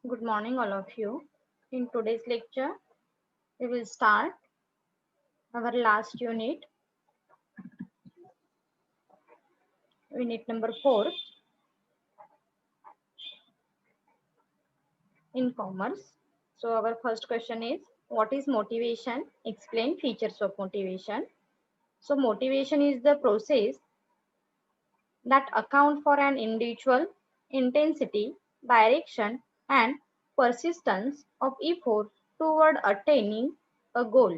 Good morning, all of you. In today's lecture, we will start our last unit number 4 in commerce. So, our first question is, what is motivation? Explain features of motivation. So, motivation is the process that account for an individual intensity, direction, and persistence of effort toward attaining a goal.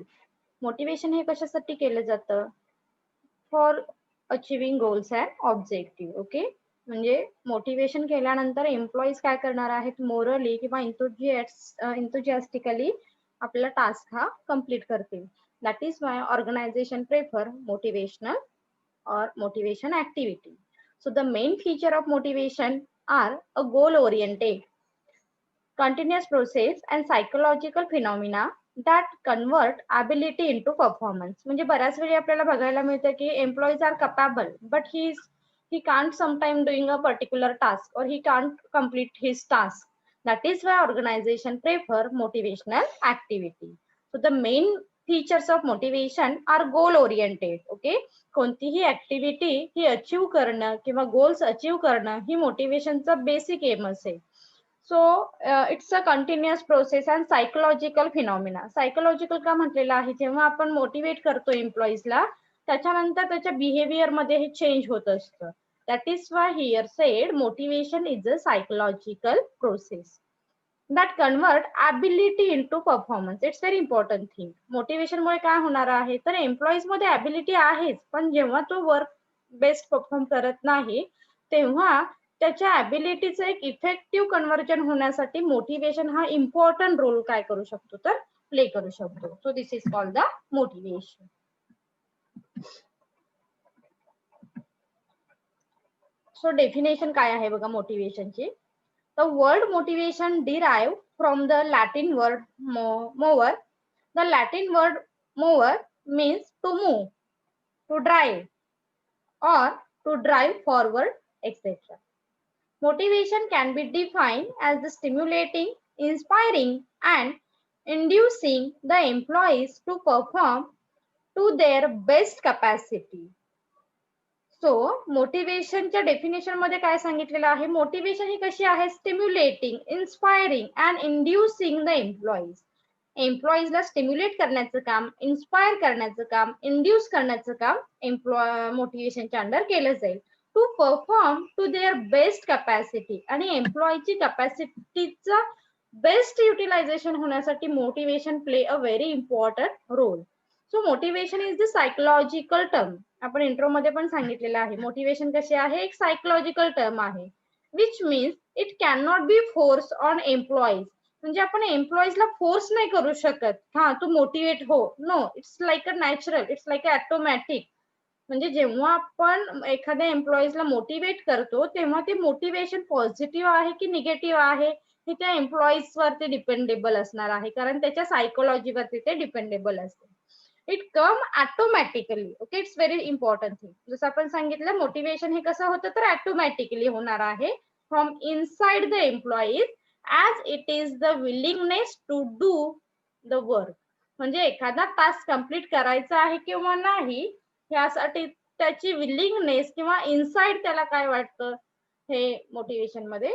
Motivation हे कशासाठी केलं जातं? For achieving goals and objective. Okay, म्हणजे motivation केल्यानंतर employees काय करणार आहेत, मोरली किंवा इंथुजियास्टिकली आपला टास्क हा कम्प्लीट करतील. That is why organization prefer motivational or motivation activity. So the main feature of motivation are a goal oriented, continuous process and psychological phenomena that convert ability into performance. म्हणजे बऱ्याच वेळी आपल्याला बघायला मिळतं की employees are capable but he can't sometime doing a particular task or he can't complete his task. That is why organization prefer motivational activity. So the main features of motivation are goal oriented. Okay, कोणतीही activity ही achieve करणं किंवा goals achieve करणं ही मोटिवेशनचा basic M असेल. So it's a continuous process and psychological phenomena. Psychological का म्हटलेलं आहे, जेव्हा आपण मोटिवेट करतो एम्प्लॉईजला त्याच्यानंतर त्याच्या बिहेवियर मध्ये हे चेंज होत असतं. That is Y here sed motivation is a psychological process that convert ability into performance. It's very important thing. Motivation मुळे काय होणार आहे, तर एम्प्लॉईज मध्ये ऍबिलिटी आहेच, पण जेव्हा तो वर्क बेस्ट परफॉर्म करत नाही तेव्हा त्याच्या ऍबिलिटीचं एक इफेक्टिव्ह कन्व्हर्जन होण्यासाठी मोटिवेशन हा इम्पॉर्टंट रोल काय करू शकतो, तर प्ले करू शकतो. So this is called the motivation. So definition काय आहे बघा मोटिवेशनची. The word motivation derived from the Latin word mover. The Latin word mover means to move, to drive, or to drive forward, etc. Motivation can be defined as the stimulating, inspiring, and inducing the employees to perform to their best capacity. So मोटिवेशनच्या definition मध्ये काय सांगितलेलं आहे, motivation ही कशी आहे, stimulating, inspiring and inducing the employees. एम्प्लॉईजला stimulate करण्याचं काम, इन्स्पायर करण्याचं काम, इंड्यूस करण्याचं काम मोटिवेशनच्या अंडर केलं जाईल to perform to their best capacity. आणि एम्प्लॉईची कॅपॅसिटीचा बेस्ट युटिलायझेशन होण्यासाठी motivation play a very important role. So motivation is the psychological term. आपण इंट्रो मध्ये पण सांगितलेलं आहे मोटिवेशन कशी आहे, एक सायकोलॉजिकल टर्म आहे, which means it can not be force on employees. म्हणजे आपण एम्प्लॉईजला फोर्स नाही करू शकत, हा तू मोटिवेट हो, no, it's like a natural, it's like a automatic. म्हणजे जेव्हा आपण एखाद्या एम्प्लॉईजला मोटिवेट करतो तेव्हा ते मोटिवेशन पॉझिटिव्ह आहे की निगेटिव्ह आहे हे त्या एम्प्लॉईज वरती डिपेंडेबल असणार आहे, कारण त्याच्या सायकोलॉजीवरती ते डिपेंडेबल असते. It come automatically. Okay, it's very important thing. जसं आपण सांगितलं मोटिवेशन हे कसं होतं, तर ऑटोमॅटिकली होणार आहे from inside the employees as it is the willingness to do the work. म्हणजे एखादा टास्क कम्प्लीट करायचा आहे किंवा नाही यासाठी त्याची विलिंगनेस किंवा इनसाइड त्याला काय वाटतं हे मोटिवेशन मध्ये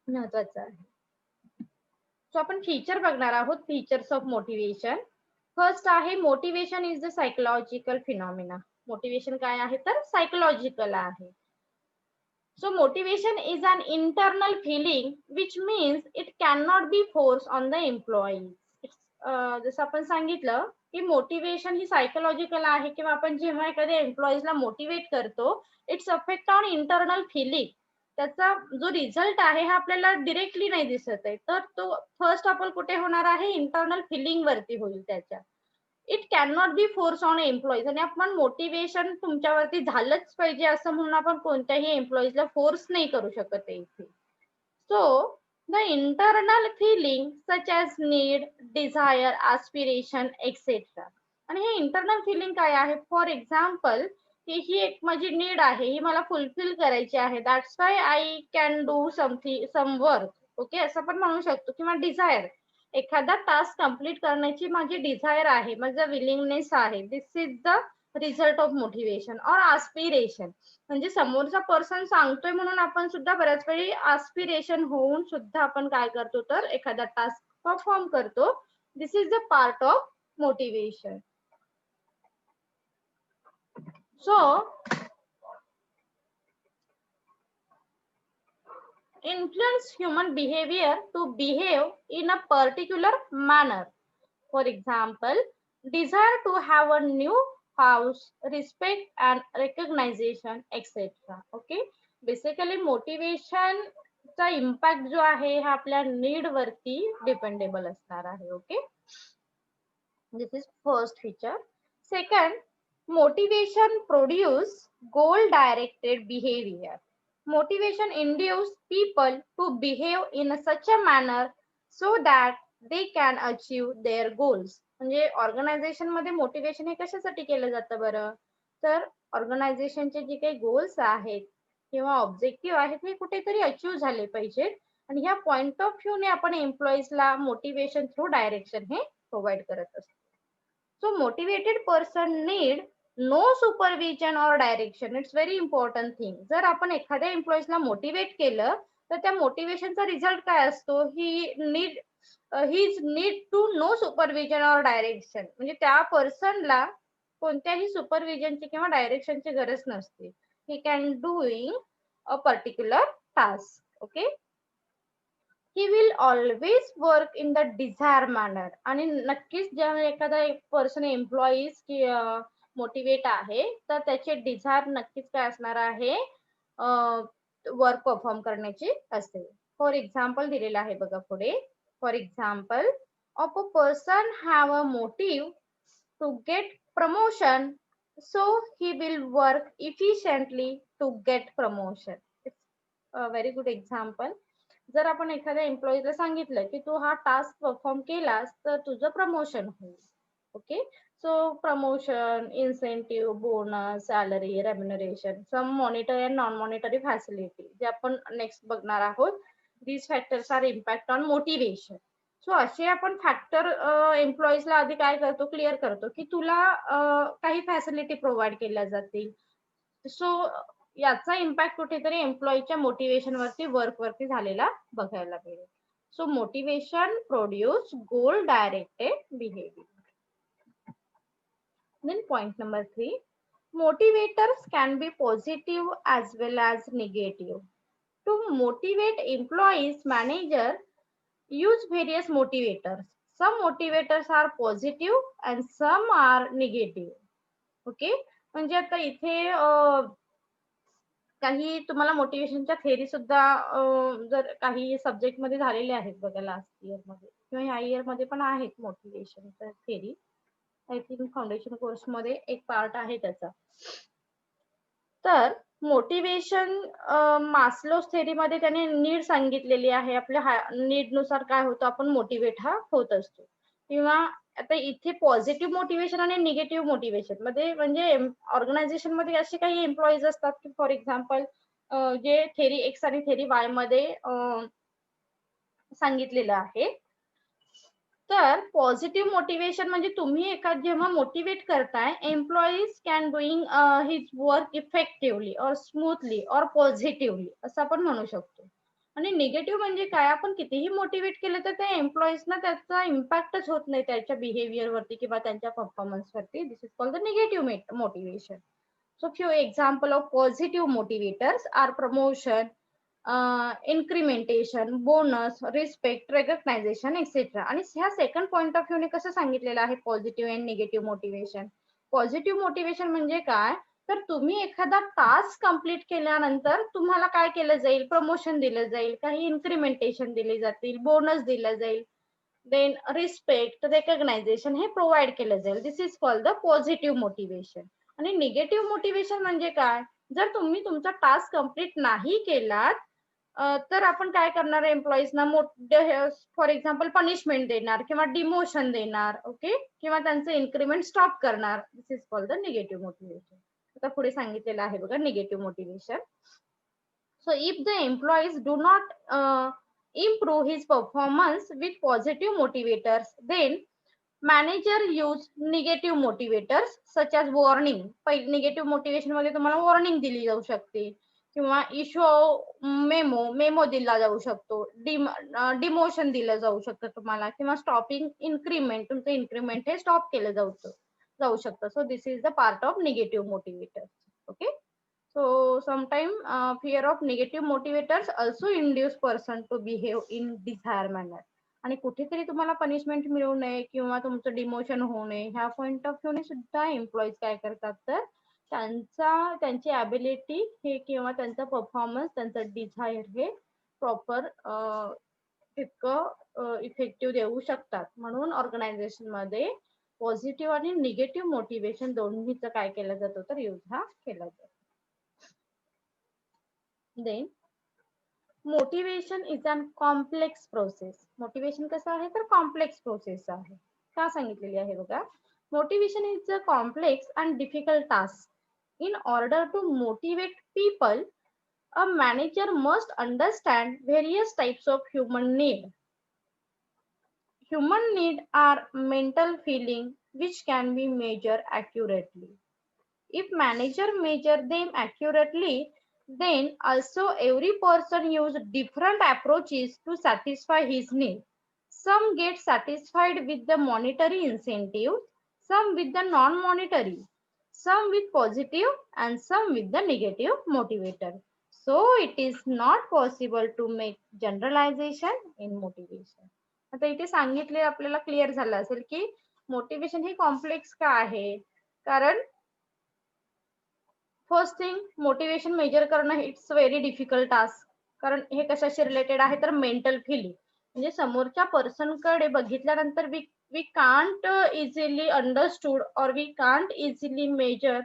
महत्वाचं आहे. सो आपण फीचर बघणार आहोत, फीचर्स ऑफ मोटिवेशन. फर्स्ट आहे motivation is the psychological phenomena. Motivation काय आहे, तर सायकोलॉजिकल आहे. So motivation is an internal feeling which means it can not be force on the employees. जसं आपण सांगितलं की मोटिवेशन ही सायकोलॉजिकल आहे, किंवा आपण जेव्हा एखाद्या एम्प्लॉईजला मोटिवेट करतो it's affect on internal feeling. त्याचा जो रिझल्ट आहे हा आपल्याला डिरेक्टली नाही दिसत आहे, तर तो फर्स्ट ऑफ ऑल कुठे होणार आहे, इंटरनल फिलिंग वरती होईल त्याच्या. It can not be force on employees. आणि आपण मोटिवेशन तुमच्यावरती झालंच पाहिजे असं म्हणून आपण कोणत्याही एम्प्लॉईजला फोर्स नाही करू शकत आहे इथे. So the internal feeling such as need, desire, aspiration etcetera. आणि हे इंटरनल फिलिंग काय आहे, फॉर एक्झाम्पल की ही एक माझी नीड आहे, ही मला फुलफिल करायची आहे, that's why I can do something, some work. Okay, असं पण म्हणू शकतो. किंवा डिझायर, एखादा टास्क कंप्लीट करण्याची माझी डिझायर आहे, माझं विलिंगनेस आहे. This is the result of motivation or aspiration. म्हणजे समोरचा पर्सन सांगतोय म्हणून आपण सुद्धा बऱ्याच वेळी आस्पिरेशन होऊन सुद्धा आपण काय करतो, तर एखादा टास्क परफॉर्म करतो. This is the part of motivation. So influence human behavior to behave in a particular manner. For example, desire to have a new house, respect and recognition, etc. Okay, basically motivation चा impact जो आहे हा आपल्या need वरती dependable असणार आहे. Okay, this is first feature. Second, motivation produce goal directed behavior. Motivation induce people to behave in such a manner so that they can achieve their goals. म्हणजे organisation मध्ये motivation हे कशासाठी केलं जातं बरं, तर ऑर्गनायझेशनचे जे काही गोल्स आहेत किंवा ऑब्जेक्टिव्ह आहेत हे कुठेतरी अचीव झाले पाहिजेत. आणि ह्या पॉइंट ऑफ व्ह्यूने आपण एम्प्लॉईजला मोटिवेशन थ्रू डायरेक्शन हे प्रोव्हाइड करत असतो. So motivated person need no supervision or direction. It's very important thing. जर आपण एखाद्या एम्प्लॉईजला मोटिवेट केलं तर त्या मोटिवेशनचा रिझल्ट काय असतो, he need to no supervision और डायरेक्शन. म्हणजे त्या पर्सनला कोणत्याही सुपरविजनची किंवा डायरेक्शनची गरज नसते. He can doing a particular task. Okay, he will always work in the desire manner. आणि नक्कीच जेव्हा एखादा पर्सन एम्प्लॉईज की मोटिवेट आहे तर त्याचे डिझायर नक्कीच काय असणार आहे, वर्क परफॉर्म करण्याची असते. फॉर एक्झाम्पल दिलेलं आहे बघा पुढे. For example, of a person have a motive to get promotion, so he will work efficiently to get promotion. It's very good example. जर आपण एखाद्या एम्प्लॉईला सांगितलं की तू हा टास्क परफॉर्म केलास तर तुझं प्रमोशन होईल. Okay, so promotion, incentive, bonus, salary, remuneration, some monetary and non monetary facility जे आपण नेक्स्ट बघणार आहोत. These factors are impact on motivation. So असे आपण फॅक्टर एम्प्लॉईजला आधी काय करतो, क्लिअर करतो की तुला काही फॅसिलिटी प्रोव्हाइड केल्या जातील. सो याचा इम्पॅक्ट कुठेतरी एम्प्लॉईच्या मोटिवेशन वरती, वर्क वरती झालेला बघायला मिळेल. So motivation produce goal directed behaviour. Then point number 3, motivators can be positive as well as negative. To motivate employees, manager use various motivators. Some motivators are positive and some are negative. Okay, म्हणजे आता इथे काही तुम्हाला मोटिवेशनच्या theory सुद्धा जर काही subject मध्ये झालेले आहेत बघा लास्ट इयर मध्ये किंवा ह्या इयर मध्ये पण आहेत मोटिवेशनच्या theory. I think foundation course मध्ये एक पार्ट आहे त्याचा. तर मोटिवेशन मास्लोस थेरी मध्ये त्याने नीड सांगितलेली आहे. आपल्या नीड नुसार काय होतं, आपण मोटिवेट हा होत असतो. किंवा आता इथे पॉझिटिव्ह मोटिवेशन आणि निगेटिव्ह मोटिवेशन मध्ये म्हणजे ऑर्गनायझेशन मध्ये असे काही एम्प्लॉईज असतात की फॉर एक्झाम्पल जे थेरी एक्स आणि थेरी वाय मध्ये सांगितलेलं आहे. तर पॉझिटिव्ह मोटिवेशन म्हणजे तुम्ही एखाद जेव्हा मोटिवेट करताय, employees can doing his work effectively और स्मूथली और पॉझिटिव्हली असं आपण म्हणू शकतो. आणि निगेटिव्ह म्हणजे काय, आपण कितीही मोटिवेट केलं तर त्या एम्प्लॉईजना त्याचा इम्पॅक्टच होत नाही त्याच्या बिहेवियर वरती किंवा त्यांच्या परफॉर्मन्स वरती. This is called the negative motivation. So few example of positive motivators are promotion, incrementation, bonus, respect, recognisation etcetera. आणि ह्या सेकंड पॉइंट ऑफ व्ह्यूने कसं सांगितलेलं आहे positive and negative motivation. Positive motivation म्हणजे काय, तर तुम्ही एखादा टास्क कंप्लीट केल्यानंतर तुम्हाला काय केलं जाईल, प्रमोशन दिलं जाईल, काही इन्क्रिमेंटेशन दिले जातील, बोनस दिलं जाईल, देन रिस्पेक्ट, रेकग्नायझेशन हे प्रोव्हाइड केलं जाईल. This is called the positive motivation. आणि निगेटिव्ह मोटिवेशन म्हणजे काय, जर तुम्ही तुमचा टास्क कंप्लीट नाही केलात तर आपण काय करणार, एम्प्लॉईजना फॉर एक्झाम्पल पनिशमेंट देणार किंवा डिमोशन देणार. ओके, किंवा त्यांचं इन्क्रिमेंट स्टॉप करणार. This is called the negative motivation. आता पुढे सांगितलेलं आहे बघा negative motivation. So if the employees do not improve his performance with positive motivators. Then manager use negative motivators such as warning. Negative motivation मध्ये तुम्हाला warning दिली जाऊ शकते किंवा इशू मेमो दिला जाऊ शकतो, डिमोशन दिलं जाऊ शकतं तुम्हाला किंवा स्टॉपिंग इन्क्रीमेंट, तुमचं इन्क्रीमेंट हे स्टॉप केलं जाऊ शकतं. So this is the part of negative motivator. Okay. So sometimes fear of negative motivators also induce person to behave in desired manner. आणि कुठेतरी तुम्हाला पनिशमेंट मिळू नये किंवा तुमचं डिमोशन होऊ नये ह्या पॉइंट ऑफ व्ह्यूने सुद्धा एम्प्लॉईज काय करतात तर त्यांची ॲबिलिटी हे किंवा त्यांचा परफॉर्मन्स, त्यांचं डिझायर हे प्रॉपर तितकं इफेक्टिव्ह देऊ शकतात. म्हणून ऑर्गनायझेशन मध्ये पॉझिटिव्ह आणि निगेटिव्ह मोटिवेशन दोन्हीचं काय केलं जातं तर यूज हा केला जातो. Then motivation is a complex process. Motivation कसं आहे तर कॉम्प्लेक्स प्रोसेस आहे. का सांगितलेली आहे बघा. Motivation is a complex and difficult task. In order to motivate people, a manager must understand various types of human need. Human need are mental feeling which can be measured accurately. If manager measure them accurately, then also every person use different approaches to satisfy his need. Some get satisfied with the monetary incentive, some with the non-monetary, some with positive and some with the negative motivator. So it is not possible to make generalization in motivation. आता इथे सांगितले आपल्याला clear झालं असेल की motivation हे complex का आहे. कारण फर्स्ट थिंग मोटिवेशन मेजर करणं इट्स व्हेरी डिफिकल्ट टास्क. कारण हे कशाशी रिलेटेड आहे तर मेंटल फिलिंग. म्हणजे समोरच्या पर्सन कडे बघितल्यानंतर वी कांट इझिली अंडरस्टूड और we can't easily measure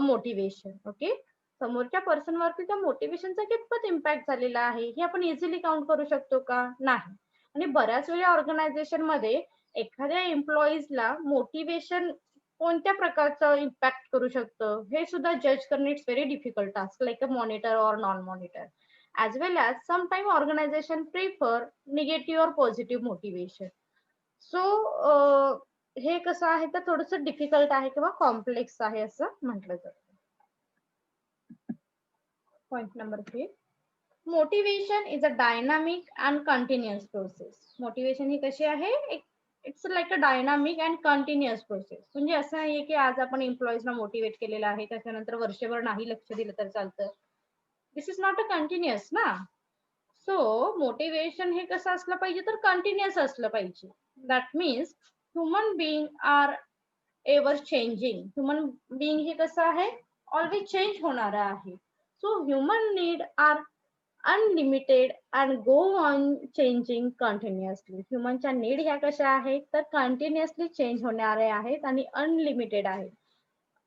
motivation. Okay. समोरच्या पर्सन वरती त्या मोटिवेशनचा कितपत इम्पॅक्ट झालेला आहे हे आपण इझिली काउंट करू शकतो का नाही. आणि बऱ्याच वेळा ऑर्गनायझेशन मध्ये एखाद्या एम्प्लॉईजला मोटिवेशन कोणत्या प्रकारचं इम्पॅक्ट करू शकतं हे सुद्धा जज करणं it's very difficult task like a monitor or non monitor. as well as sometimes organization prefer negative or positive motivation. So हे कसं आहे तर थोडंसं डिफिकल्ट आहे किंवा कॉम्प्लेक्स आहे असं म्हटलं जातं. Point number 3, motivation is a dynamic and continuous process. Motivation ही कशी आहे, it's like a dynamic and continuous process. म्हणजे असं नाहीये की आज आपण एम्प्लॉईजना मोटिवेट केलेलं आहे त्याच्यानंतर वर्षभर नाही लक्ष दिलं तर चालतं. This is not a continuous ना. सो मोटिवेशन हे कसं असलं पाहिजे तर कंटिन्युअस असलं पाहिजे. That means human being are ever changing. Human being हे कसं आहे ऑलवेज चेंज होणार आहे. So human need are unlimited and go on changing continuously. ह्युमनच्या नीड ह्या कशा आहेत तर कंटिन्युअसली चेंज होणारे आहेत आणि अनलिमिटेड आहेत.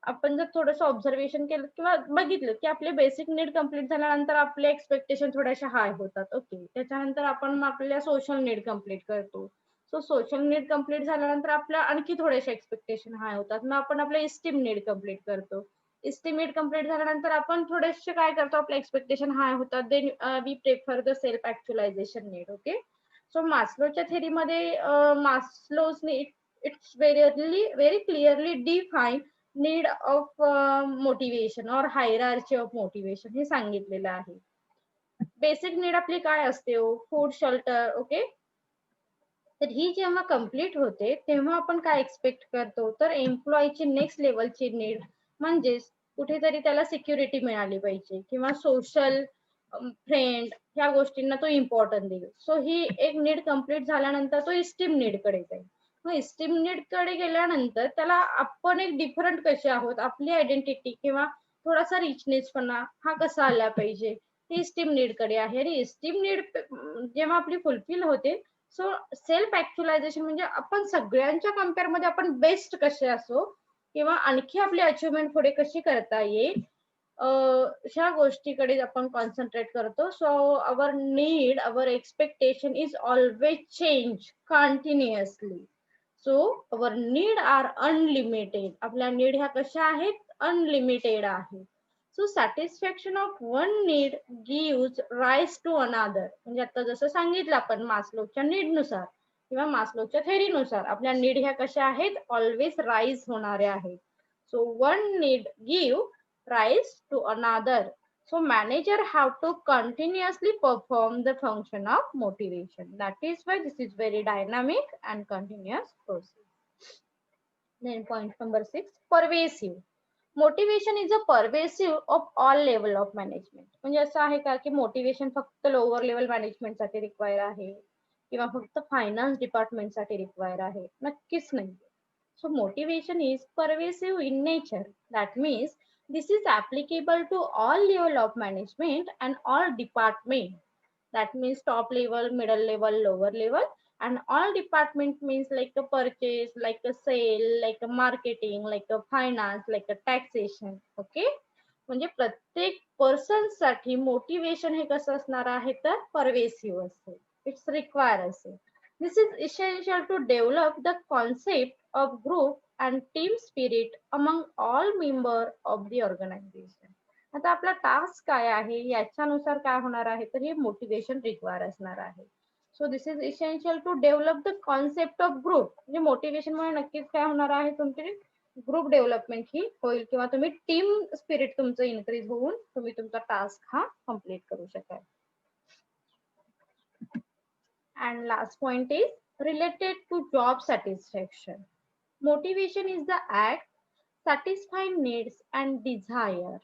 आपण जर थोडंसं ऑब्झर्वेशन केलं किंवा बघितलं की आपले बेसिक नीड कम्प्लीट झाल्यानंतर आपले एक्सपेक्टेशन थोड्याशा हाय होतात. ओके. त्याच्यानंतर आपण आपल्या सोशल नीड कम्प्लीट करतो. सो सोशल नीड कम्प्लीट झाल्यानंतर आपल्या आणखी थोडेसे एक्सपेक्टेशन हाय होतात. मग आपण आपल्या इस्टीम नीड कम्प्लीट करतो. इस्टिमेट कम्प्लीट झाल्यानंतर आपण थोडेसे काय करतो आपले एक्सपेक्टेशन हाय होतात. Then we prefer the self actualisation need. Okay. So मास्लोच्या थेरीमध्ये मास्लोजने it's very clearly define need of motivation or hierarchy of motivation हे सांगितलेलं आहे. बेसिक नीड आपली काय असते हो, फूड, शेल्टर. ओके. तर ही जेव्हा कम्प्लीट होते तेव्हा आपण काय एक्सपेक्ट करतो तर एम्प्लॉईची नेक्स्ट लेवलची नीड म्हणजेच कुठेतरी त्याला सिक्युरिटी मिळाली पाहिजे किंवा सोशल फ्रेंड ह्या गोष्टींना तो इम्पॉर्टन्ट देईल. सो ही एक नीड कम्प्लीट झाल्यानंतर तो इस्टीम नीड कडे जाईल. मग इस्टीम नीड कडे गेल्यानंतर त्याला आपण एक डिफरंट कसे आहोत, आपली आयडेंटिटी किंवा थोडासा रिचनेसपणा हा कसा आला पाहिजे ही इस्टीम नीड कडे आहे. आणि इस्टीम नीड जेव्हा आपली फुलफिल होते सो सेल्फ ऍक्च्युअलायझेशन म्हणजे आपण सगळ्यांच्या कम्पेअर मध्ये आपण बेस्ट कसे असो किंवा आणखी आपली अचिव्हमेंट पुढे कशी करता येईल ह्या गोष्टीकडे आपण कॉन्सन्ट्रेट करतो. So our need, our expectation is always change continuously. So our need are unlimited. आपल्या नीड ह्या कशा आहेत, अनलिमिटेड आहेत. So satisfaction of one need gives rise to another. म्हणजे आता जसं सांगितलं आपण मास्लोच्या नीड नुसार किंवा मास्लोच्या थेरीनुसार आपल्या नीड ह्या कशा आहेत, ऑलवेज राईज होणाऱ्या आहेत. So one need give rise to another. So manager have to continuously perform the function of motivation. That is why this is very dynamic and continuous process. Then point number 6, pervasive. Motivation is a pervasive of all level of management. म्हणजे असं आहे का की motivation फक्त lower level management साठी require आहे किंवा फक्त फायनान्स डिपार्टमेंट साठी रिक्वायर आहे? नक्कीच नाही. So motivation is pervasive in nature. That means this is applicable to all level of management and all department. That means top level, middle level, lower level, and all department means like a purchase, like a sale, like a marketing, like a finance, like a taxation. Okay. म्हणजे प्रत्येक person साठी motivation हे कसं असणार आहे तर परवेसिव्ह असेल. It's require असेल. This is essential to develop the concept of group and team spirit among all members of the organization. आता आपला टास्क काय आहे याच्यानुसार काय होणार आहे तर हे मोटिवेशन रिक्वायर असणार आहे. So this is essential to develop the concept of group. म्हणजे मोटिवेशन मुळे नक्कीच काय होणार आहे, तुमची ग्रुप डेव्हलपमेंट ही होईल किंवा तुम्ही टीम स्पिरिट तुमचं इन्क्रीज होऊन तुम्ही तुमचा टास्क हा कम्प्लीट करू शकाल. And last point is related to job satisfaction. Motivation is the act satisfying needs and desire.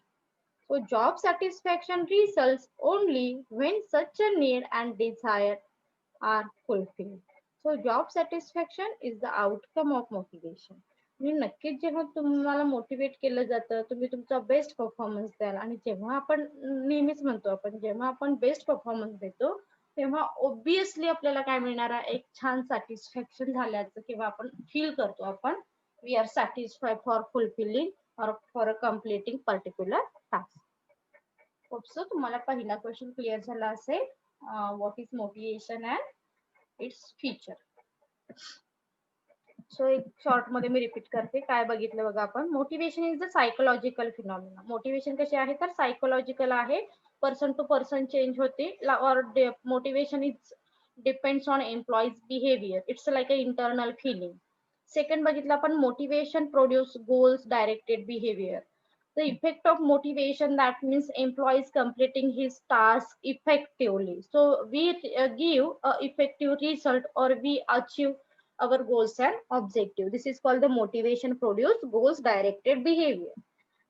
So job satisfaction results only when such a need and desire are fulfilled. So job satisfaction is the outcome of motivation. म्हणजे नक्कीच जेव्हा तुम्हाला motivate केलं जातं तुम्ही तुमचा best performance द्याल आणि जेव्हा आपण नेहमीच म्हणतो आपण जेव्हा आपण बेस्ट परफॉर्मन्स देतो तेव्हा ऑब्विसली आपल्याला काय मिळणार आहे, एक छान सॅटिस्फॅक्शन झाल्याचं किंवा आपण फील करतो आपण we are satisfied for fulfilling or for completing particular task. Hope so तुम्हाला पहिला क्वेश्चन क्लिअर झाला असेल. What is motivation and its feature. So एक शॉर्ट मध्ये मी रिपीट करते काय बघितलं बघा आपण. Motivation is the psychological phenomena. Motivation कसे आहे तर सायकोलॉजिकल आहे, पर्सन टू पर्सन चेंज होते. और motivation is depends on employees behaviour. It's like a internal feeling. Second बघितलं आपण motivation produce goals directed behaviour. The effect of motivation, that means employees completing his task effectively. So we give a effective result or we achieve our goals and objective. This is called the motivation produce goals directed behavior.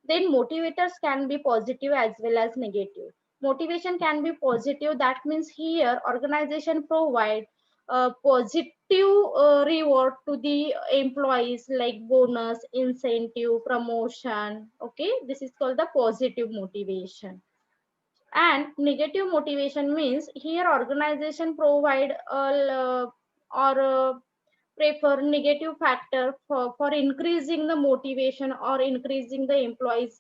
Then motivators can be positive as well as negative. Motivation can be positive. That means here organization provide positive reward to the employees like bonus, incentive, promotion. Okay, this is called the positive motivation. And negative motivation means here organization provide or prefer negative factor for increasing the motivation or increasing the employees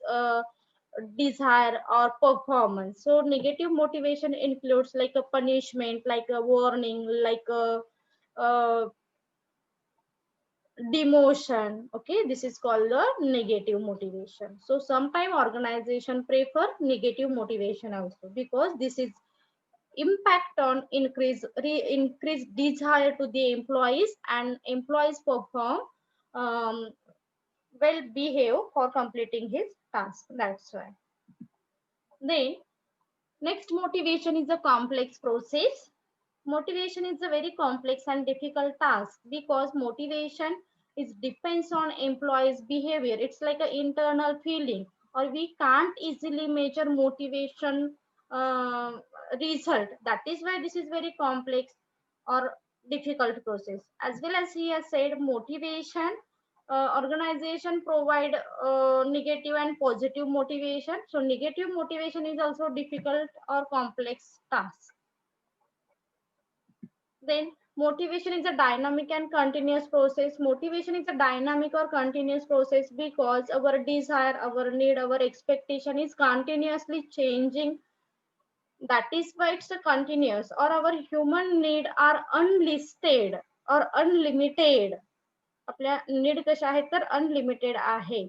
desire or performance. So negative motivation includes like a punishment, like a warning, like a demotion. Okay, this is called the negative motivation. So sometimes organization prefer negative motivation also because this is impact on increase desire to the employees and employees perform well behave for completing his task. That's why. Then next, motivation is a complex process. Motivation is a very complex and difficult task because motivation is depends on employees behavior. It's like an internal feeling or we can't easily measure motivation result. That is why this is very complex or difficult process. As well as he has said motivation organization provide negative and positive motivation. So negative motivation is also difficult or complex task. Then motivation is a dynamic and continuous process. Motivation is a dynamic or continuous process because our desire, our need, our expectation is continuously changing. That is why it's a continuous. Or our human need are unlisted or unlimited. आपल्या need कशा आहेत तर unlimited आहे.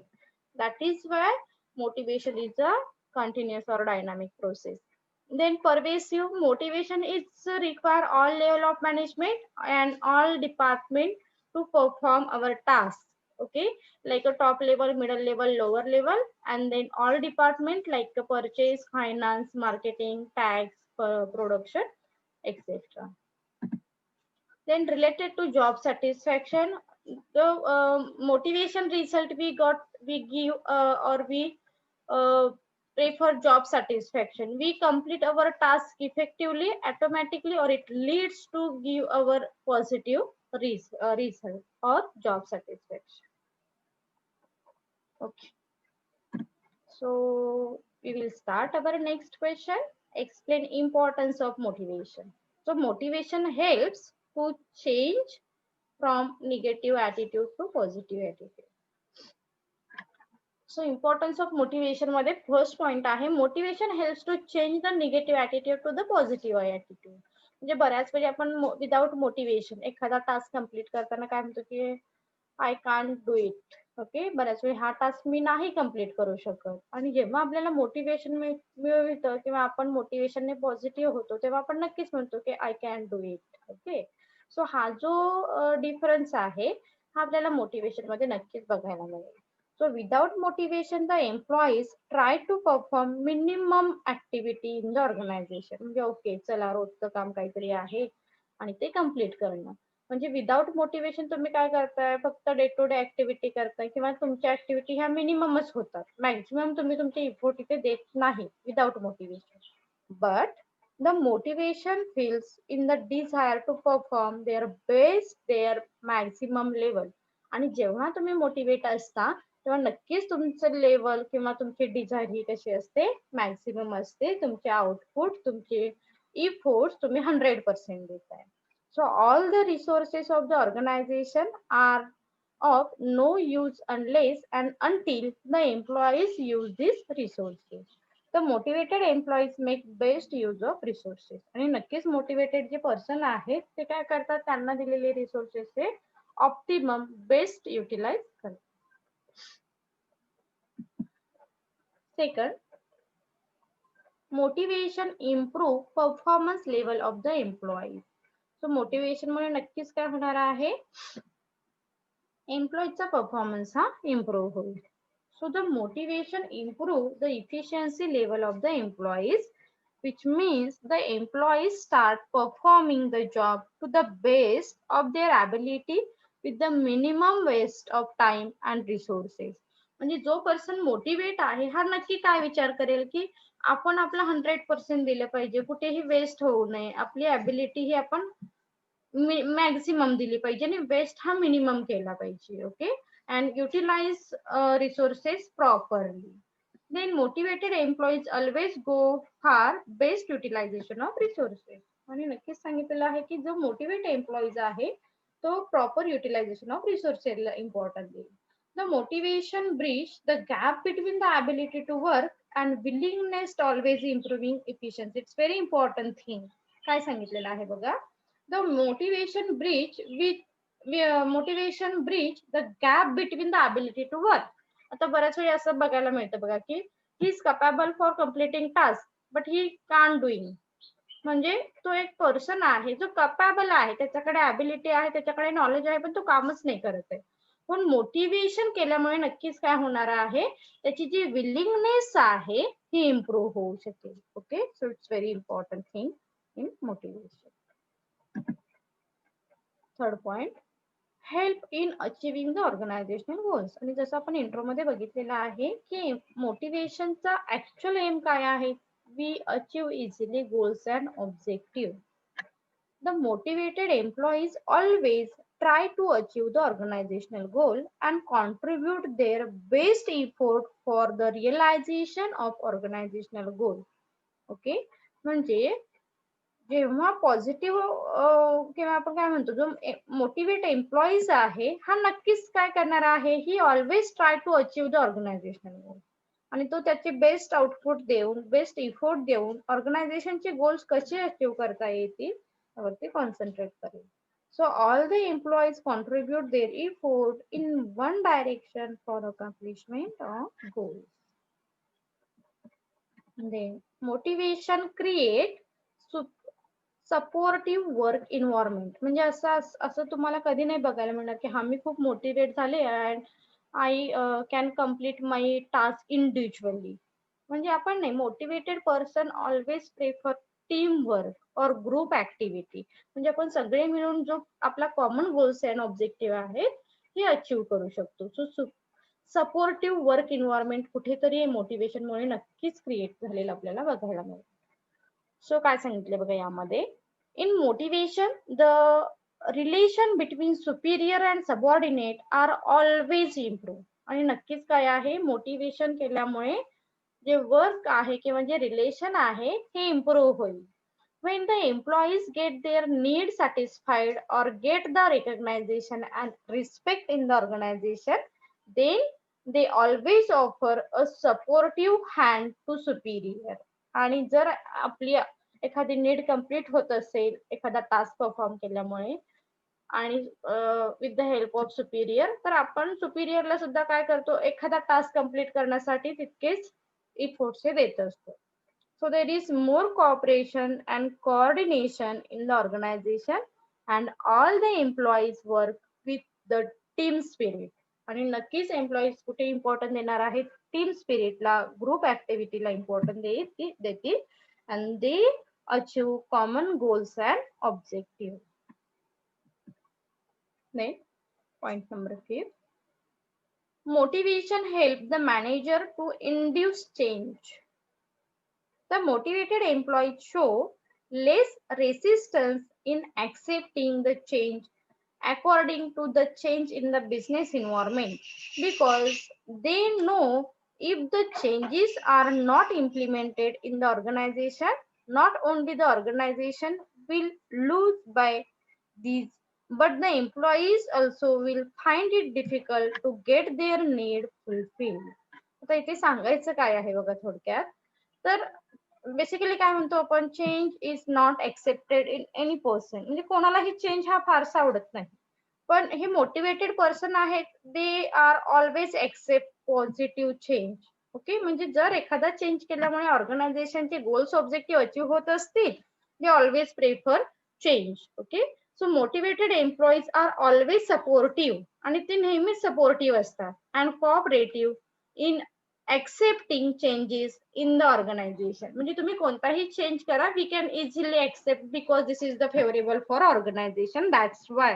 That is Y motivation is a continuous or dynamic process. Then pervasive motivation is require all level of management and all department to perform our tasks. Okay, like a top level, middle level, lower level, and then all department like the purchase, finance, marketing, tax, production, etc. Then related to job satisfaction, the motivation result we give or we uh, prefer job satisfaction. We complete our task effectively, automatically, or it leads to give our positive result or job satisfaction. Okay, so we will start our next question. Explain importance of motivation. So motivation helps to change from negative attitude to positive attitude. So importance of motivation मध्ये first point आहे motivation helps to change the negative attitude to the positive attitude. म्हणजे बऱ्याच वेळी आपण without motivation एखादा task complete करताना काय म्हणतो की I can't do it. Okay, बऱ्याच वेळी हा टास्क मी नाही कंप्लीट करू शकत. आणि जेव्हा आपल्याला मोटिवेशन मिळतं किंवा आपण मोटिवेशनने पॉझिटिव्ह होतो तेव्हा आपण नक्कीच म्हणतो की I can do it. Okay, so हा जो डिफरन्स आहे हा आपल्याला मोटिवेशन मध्ये नक्कीच बघायला मिळेल. So without motivation, the employees try to perform minimum activity in the organization. म्हणजे ओके चला रोजचं काम काहीतरी आहे आणि ते कम्प्लीट करणं. म्हणजे विदाउट मोटिवेशन तुम्ही काय करताय, फक्त डे टू डे ऍक्टिव्हिटी करताय किंवा तुमच्या ऍक्टिव्हिटी ह्या मिनिममच होतात. मॅक्झिमम तुम्ही तुमचे इफोर्ट इथे देत नाही without motivation. But the motivation feels in the desire to perform their best, their maximum level. आणि जेव्हा तुम्ही मोटिवेट असता तेव्हा नक्कीच तुमचं लेवल किंवा तुमची डिझायर ही कशी असते, मॅक्सिमम असते. तुमचे आउटपुट, तुमचे इफोर्ट्स तुम्ही 100% देताय. So all the resources of the organisation are of no use unless and until the employees use these resources. The motivated employees make best use of resources. आणि नक्कीच motivated जे person आहेत ते काय करतात, त्यांना दिलेले रिसोर्सेस हे ऑप्टिमम बेस्ट युटिलाइज करतात. Second, motivation improve performance level of the employees. So motivation मुळे नक्कीच काय होणार आहे, एम्प्लॉईचा परफॉर्मन्स हा इम्प्रूव्ह होईल. So the motivation improve the efficiency level of the employees, which means the employees start performing the job to the best of their ability with the minimum waste of time and resources. म्हणजे जो person motivate आहे हा नक्की काय विचार करेल की आपण आपला 100% दिलं पाहिजे, कुठेही वेस्ट होऊ नये, आपली ॲबिलिटी ही आपण मॅक्सिमम दिली पाहिजे आणि वेस्ट हा मिनिमम केला पाहिजे. Okay, and utilise resources properly. Then motivated employees always go for best utilisation of resources. आणि नक्कीच सांगितलेलं आहे की जो मोटिवेट एम्प्लॉईज आहे तो प्रॉपर युटिलायझेशन ऑफ रिसोर्सेसला इम्पॉर्टन्स देईल. The motivation bridge the gap between the ability to work and willingness to always improving efficiency. It's very important thing. काय सांगितलेलं आहे बघा, the motivation bridge the gap between the ability to work. आता बऱ्याच वेळी असं बघायला मिळतं बघा की he is capable for completing task but he can't doing. म्हणजे तो एक पर्सन आहे जो कपॅबल आहे, त्याच्याकडे ॲबिलिटी आहे, त्याच्याकडे नॉलेज आहे, पण तो कामच नाही करत आहे. पण मोटिवेशन केल्यामुळे नक्कीच काय होणार आहे, त्याची जी विलिंगनेस आहे ही इम्प्रूव्ह होऊ शकेल. Okay, so it's very important thing in motivation. Third point, help in achieving the organisational goals. आणि जसं आपण इंट्रो मध्ये बघितलेलं आहे की मोटिवेशनचा ऍक्च्युअल एम काय आहे, we achieve easily goals and objective. The motivated employees always try to achieve the organizational goal and contribute their best effort for the realization of organizational goal. Okay, म्हणजे जेव्हा positive किंवा आपण काय म्हणतो जो motivate employees आहे हा नक्कीच काय करणार आहे, he always try to achieve the organisational goal. आणि तो त्याचे बेस्ट आउटपुट देऊन, बेस्ट इफोर्ट देऊन ऑर्गनायझेशनचे गोल्स कसे अचीव करता येतील त्यावरती कॉन्सन्ट्रेट करेल. So all the employees contribute their effort in one direction for accomplishment of goals. Then motivation create supportive work environment. म्हणजे असं असं तुम्हाला कधी नाही बघायला मिळणार की हा मी खूप मोटिवेट झाले and I can complete my task individually. म्हणजे आपण नाही, motivated person always prefer team work और ग्रुप ऍक्टिव्हिटी. म्हणजे आपण सगळे मिळून जो आपला कॉमन गोल्स अँड ऑब्जेक्टिव्ह आहेत हे अचीव्ह करू शकतो. सो सपोर्टिव्ह वर्क इन्व्हायरमेंट कुठेतरी मोटिवेशनमुळे नक्कीच क्रिएट झालेलं आपल्याला बघायला मिळेल. सो काय सांगितले बघा यामध्ये, in motivation the relation between superior and subordinate are always improve. आणि नक्कीच काय आहे, मोटिवेशन केल्यामुळे जे वर्क आहे किंवा जे रिलेशन आहे हे इम्प्रूव्ह होईल. when the employees get their needs satisfied or get the recognition and respect in the organization, then they always offer a supportive hand to superior. आणि जर आपली एखादी नीड कंप्लीट होत असेल एखादा टास्क परफॉर्म केल्यामुळे आणि with the help of Superior, तर आपण सुपिरियरला सुद्धा काय करतो, एखादा टास्क कंप्लीट करण्यासाठी तितकेच इफोर्ट्स देत असतो. So there is more cooperation and coordination in the organization and all the employees work with the team spirit. आणि नक्कीच एम्प्लॉईज कुठे इम्पॉर्टन्ट देणार आहेत, टीम स्पिरिटला, ग्रुप ऍक्टिव्हिटीला इम्पॉर्टन्ट देतील and they achieve common goals and objectives. Next, point number 5. Motivation help the manager to induce change. The motivated employees show less resistance in accepting the change according to the change in the business environment, because they know if the changes are not implemented in the organization, not only the organization will lose by these, but the employees also will find it difficult to get their need fulfilled. आता इथे सांगायचं काय आहे बघा थोडक्यात, तर basically काय म्हणतो आपण, change is not accepted in any person. म्हणजे कोणालाही चेंज हा फारसा आवडत नाही, पण हे मोटिवेटेड पर्सन आहेत, they are always accept positive change. Okay, म्हणजे जर एखादा चेंज केल्यामुळे ऑर्गनायझेशनचे गोल्स ऑब्जेक्टिव्ह अचीव्ह होत असतील, they always prefer change. Okay, so motivated employees are always supportive, आणि ते नेहमीच सपोर्टिव्ह असतात, and cooperative in accepting changes in the organization. म्हणजे तुम्ही कोणताही चेंज करा, we can easily accept because this is the favorable for organization, that's why.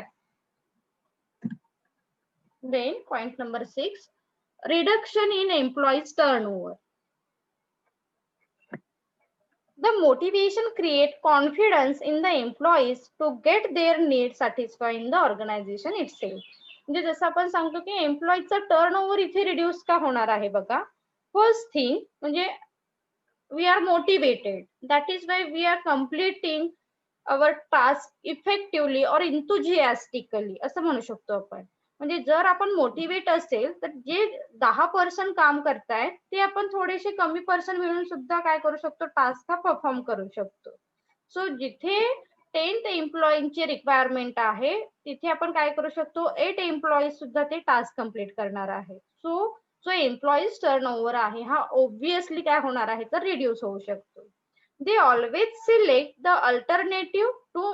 Then point number 6, reduction in employees turnover. The motivation create confidence in the employees to get their needs satisfied in the organization itself. म्हणजे जसं आपण सांगतो की एम्प्लॉईचा turnover इथे reduce का होणार आहे बघा. फर्स्ट थिंग म्हणजे we are motivated, that is why we are completing our task effectively or enthusiastically असं म्हणू शकतो आपण. म्हणजे जर आपण मोटिवेट असेल तर जे 10% काम करतायत ते आपण थोडेसे कमी पर्सन मिळून सुद्धा काय करू शकतो, टास्क हा परफॉर्म करू शकतो. सो जिथे 10 एम्प्लॉईची रिक्वायरमेंट आहे तिथे आपण काय करू शकतो, 8 एम्प्लॉईज सुद्धा ते टास्क कंप्लीट करणार आहे. सो जो एम्प्लॉईज टर्नओव्हर आहे हा ऑब्विसली काय होणार आहे तर रिड्यूस होऊ शकतो. They always select the alternative to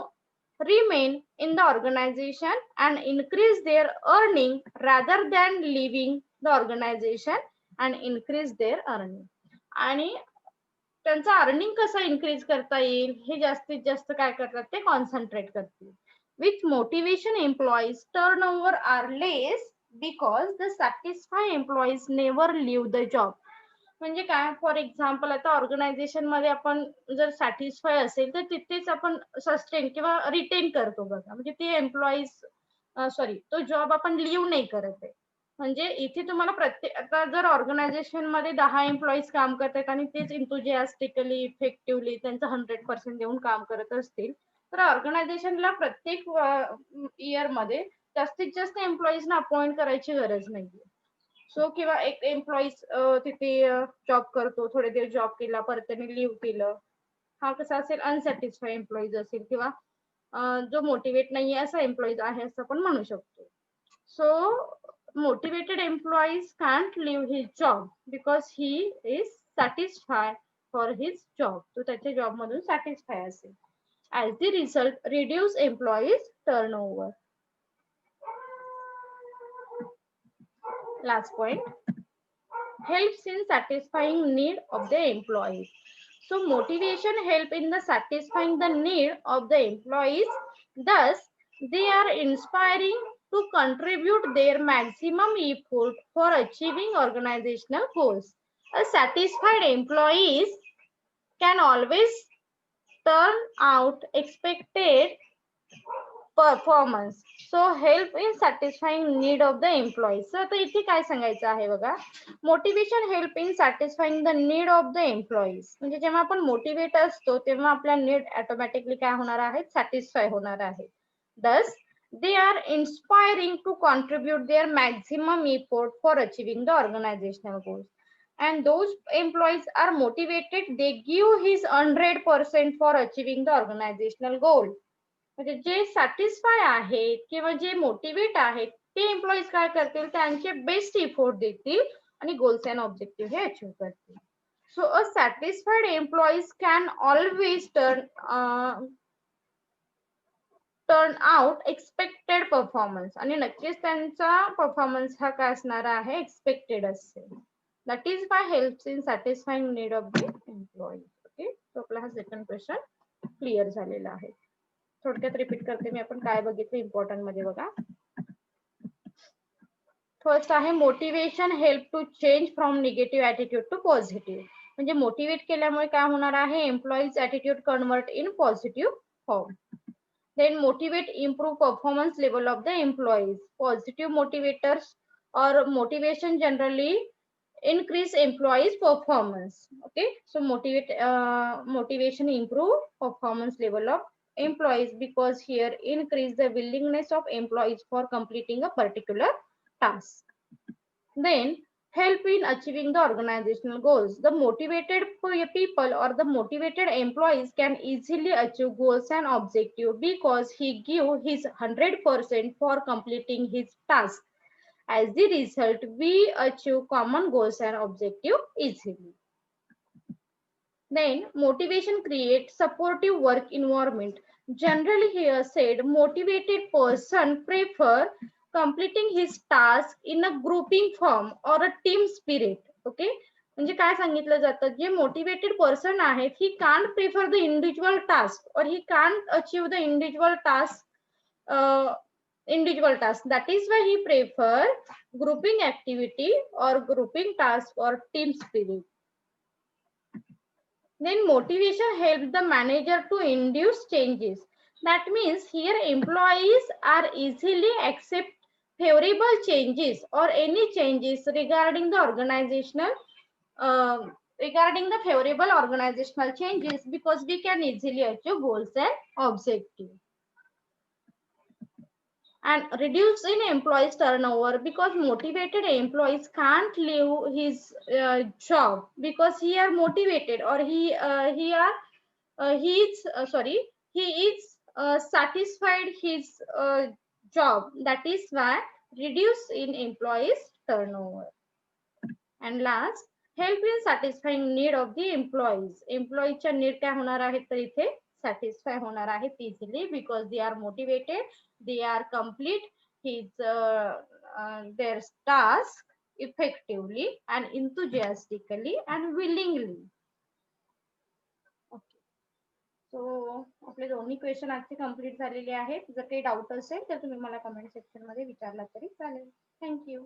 remain in the organization and increase their earning rather than leaving the organization and increase their earning. आणि त्यांचा अर्निंग कसं इन्क्रीज करता येईल हे जास्तीत जास्त काय करतात ते कॉन्सन्ट्रेट करतील. With motivation employees turn over are less because the satisfy employees never leave the job. म्हणजे काय, फॉर एक्झाम्पल आता ऑर्गनायझेशन मध्ये आपण जर सॅटिस्फाय असेल तर तिथेच आपण सस्टेन किंवा रिटेन करतो बघा. म्हणजे ते एम्प्लॉईज तो जॉब आपण लिव्ह नाही करत आहे. म्हणजे इथे तुम्हाला प्रत्येक, आता जर ऑर्गनायझेशन मध्ये 10 एम्प्लॉईज काम करतात आणि तेच इंथुजियास्टिकली इफेक्टिव्हली त्यांचं 100% देऊन काम करत असतील तर ऑर्गनायझेशनला प्रत्येक इयर मध्ये जास्तीत जास्त एम्प्लॉईजना अपॉइंट करायची गरज नाहीये. सो किंवा एक एम्प्लॉईज तिथे जॉब करतो, थोडे दिवस जॉब केला, परत त्यांनी लिव्ह केलं, हा कसा असेल, अनसॅटिस्फाय एम्प्लॉईज असेल किंवा जो मोटिवेट नाहीये असा एम्प्लॉईज आहे असं आपण म्हणू शकतो. So motivated employees can't leave his job because he is satisfied for his job. तो त्याच्या जॉब मधून सॅटिस्फाय असेल. As the result reduce employees turnover. Last point, helps in satisfying need of the employees. So motivation help in the satisfying the need of the employees. Thus, they are inspiring to contribute their maximum effort for achieving organizational goals. A satisfied employees can always turn out expected performance. So help in satisfying need of the employees. तर आता इथे काय सांगायचं आहे बघा, motivation help in satisfying the need of the employees. म्हणजे जेव्हा आपण मोटिवेट असतो तेव्हा आपल्या नीड ऑटोमॅटिकली काय होणार आहेत, सॅटिस्फाय होणार आहे. दस they are inspiring to contribute their maximum effort for achieving the organizational goals. And those employees are motivated, they give his 100% for achieving the organizational goal. म्हणजे जे सॅटिस्फाय आहेत किंवा जे मोटिवेट आहेत ते एम्प्लॉईज काय करतील, त्यांचे बेस्ट इफोर्ट देतील आणि गोल्स अँड ऑब्जेक्टिव्ह हे अचीव्ह करतील. So a satisfied employees can always turn out expected performance. आणि नक्कीच त्यांचा परफॉर्मन्स हा काय असणार आहे, एक्सपेक्टेड असेल. That is by helps in satisfying need of the employees. Okay, तो आपला हा सेकंड क्वेश्चन क्लिअर झालेला आहे. थोडक्यात रिपीट करते मी, आपण काय बघितलं इम्पॉर्टंट मध्ये बघा. फर्स्ट आहे motivation help to change from negative attitude to positive. म्हणजे मोटिवेट केल्यामुळे काय होणार आहे, employees attitude convert in positive form. Then motivate improve performance level of the employees. Positive motivators or motivation generally increase employees performance. Okay, so motivation improve performance level of employees because here increase the willingness of employees for completing a particular task. Then help in achieving the organizational goals. The motivated people or the motivated employees can easily achieve goals and objectives because he give his 100% for completing his task. As the result, we achieve common goals and objectives easily. Then motivation creates supportive work environment. Generally here said, motivated person prefer completing his task in a grouping form or a team spirit. Okay, म्हणजे काय सांगितलं जातं, जे motivated person आहेत, he can't prefer the individual task or he can't achieve the individual task. That is why he prefer grouping activity or grouping task or team spirit. Then motivation helps the manager to induce changes. That means here employees are easily accept favorable changes or any changes regarding the favorable organizational changes because we can easily achieve goals and objectives. And reduce in employees turnover because motivated employees can't leave his job because he are motivated or he is satisfied his job. That is why reduce in employees turnover. And last, help in satisfying need of the employees. Employee च्या need काय होणार आहेत तर इथे satisfy होणार आहेत easily because they are motivated, they are complete their task effectively and enthusiastically and willingly. Okay, so आपले दोन्ही क्वेश्चन आजचे कंप्लीट झालेले आहेत. जर काही डाऊट असेल तर तुम्ही मला कमेंट सेक्शन मध्ये विचारला तरी चालेल. थँक्यू.